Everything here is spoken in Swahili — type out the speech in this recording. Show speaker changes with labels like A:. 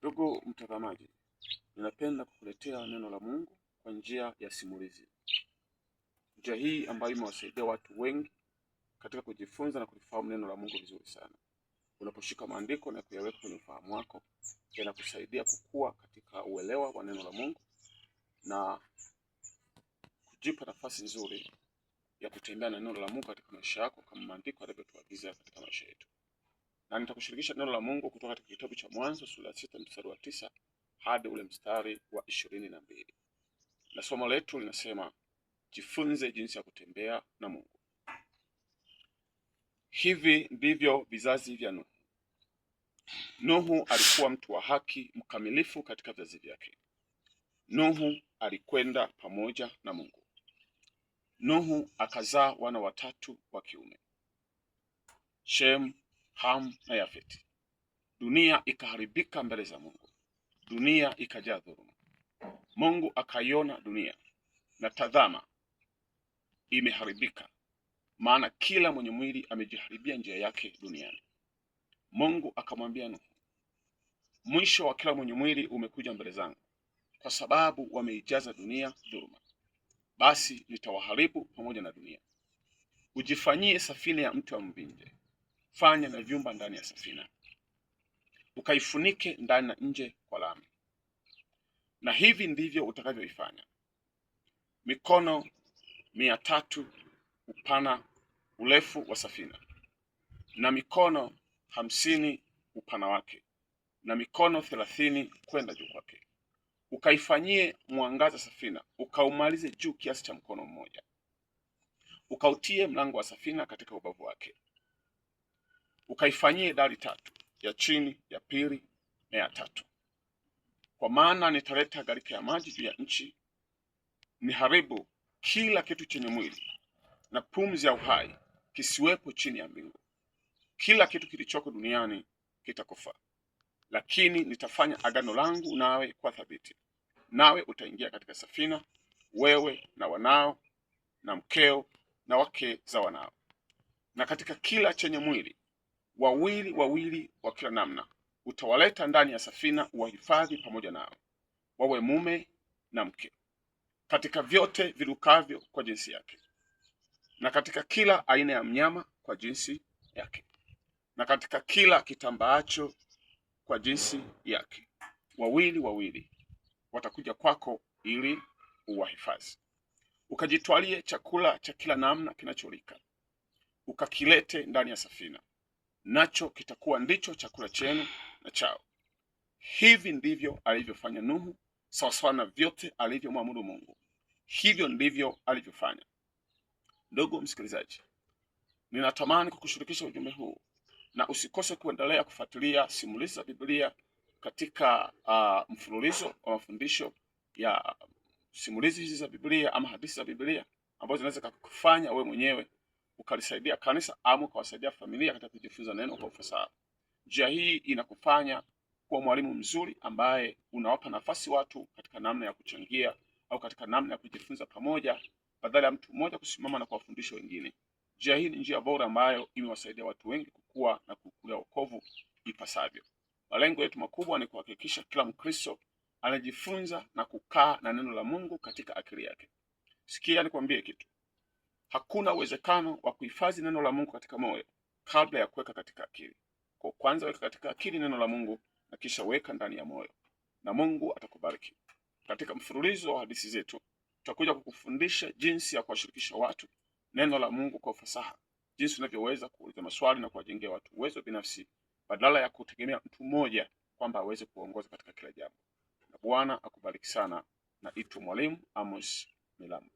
A: Ndugu mtazamaji, ninapenda kukuletea neno la Mungu kwa njia ya simulizi. Njia hii ambayo imewasaidia watu wengi katika kujifunza na kulifahamu neno la Mungu vizuri sana. Unaposhika maandiko na kuyaweka kwenye ufahamu wako, yanakusaidia kukua katika uelewa wa neno la Mungu na kujipa nafasi nzuri ya kutembea na neno la Mungu katika maisha yako kama maandiko yanavyotuagiza katika maisha yetu. Na nitakushirikisha neno la Mungu kutoka katika kitabu cha Mwanzo sura ya 6 mstari wa 9 hadi ule mstari wa 22. Na somo letu linasema jifunze jinsi ya kutembea na Mungu. Hivi ndivyo vizazi vya Nuhu. Nuhu alikuwa mtu wa haki, mkamilifu katika vizazi vyake. Nuhu alikwenda pamoja na Mungu. Nuhu akazaa wana watatu wa kiume, Shem, Ham na Yafeti. Dunia ikaharibika mbele za Mungu. Dunia ikajaa dhuluma. Mungu akaiona dunia, na tazama, imeharibika, maana kila mwenye mwili amejiharibia njia yake duniani. Mungu akamwambia Nuhu, mwisho wa kila mwenye mwili umekuja mbele zangu, kwa sababu wameijaza dunia dhuluma. Basi nitawaharibu pamoja na dunia. Ujifanyie safina ya mti wa mvinje, fanya na vyumba ndani ya safina, ukaifunike ndani na nje kwa lami. Na hivi ndivyo utakavyoifanya: mikono 300 upana urefu wa safina, na mikono 50 upana wake, na mikono 30 kwenda juu kwake. Ukaifanyie mwangaza safina, ukaumalize juu kiasi cha mkono mmoja. Ukautie mlango wa safina katika ubavu wake. Ukaifanyie dari 3, ya chini, ya pili na ya tatu. Kwa maana nitaleta gharika ya maji juu ya nchi, niharibu kila kitu chenye mwili, na pumzi ya uhai kisiwepo chini ya mbingu. Kila kitu kilichoko duniani kitakufa. Lakini nitafanya agano langu nawe kwa thabiti. Nawe utaingia katika safina, wewe na wanao na mkeo na wake za wanao. Na katika kila chenye mwili, wawili wawili wa kila namna, utawaleta ndani ya safina, uwahifadhi pamoja nao, wawe mume na mke, katika vyote virukavyo kwa jinsi yake, na katika kila aina ya mnyama kwa jinsi yake, na katika kila kitambaacho kwa jinsi yake. Wawili wawili watakuja kwako ili uwahifadhi. Ukajitwalie chakula cha kila namna kinacholika, ukakilete ndani ya safina, nacho kitakuwa ndicho chakula chenu na chao. Hivi ndivyo alivyofanya Nuhu, sawasawa na vyote alivyomwamuru Mungu, hivyo ndivyo alivyofanya. Ndugu msikilizaji, ninatamani kukushirikisha ujumbe huu, na usikose kuendelea kufuatilia simulizi za Biblia katika mfululizo wa mafundisho ya simulizi hizi za Biblia ama hadithi za Biblia ambazo zinaweza kukufanya wewe mwenyewe ukalisaidia kanisa ama ukawasaidia familia katika kujifunza neno kwa ufasaha. Njia hii inakufanya kuwa mwalimu mzuri ambaye unawapa nafasi watu katika namna ya kuchangia au katika namna ya kujifunza pamoja, badala ya mtu mmoja kusimama na kuwafundisha wengine. Njia hii ni njia bora ambayo imewasaidia watu wengi kukua na kukulia wokovu ipasavyo. Malengo yetu makubwa ni kuhakikisha kila Mkristo anajifunza na kukaa na neno la Mungu katika akili yake. Sikia nikwambie kitu. Hakuna uwezekano wa kuhifadhi neno la Mungu katika moyo kabla ya kuweka katika akili. Kwa kwanza weka katika akili neno la Mungu na kisha weka ndani ya moyo, na Mungu atakubariki. Katika mfululizo wa hadithi zetu tutakuja kukufundisha jinsi ya kuwashirikisha watu neno la Mungu kwa ufasaha, jinsi unavyoweza kuuliza maswali na kuwajengea watu uwezo binafsi badala ya kutegemea mtu mmoja kwamba aweze kuongoza katika kila jambo. Na Bwana akubariki sana. Na Mwalimu Amos Milambo.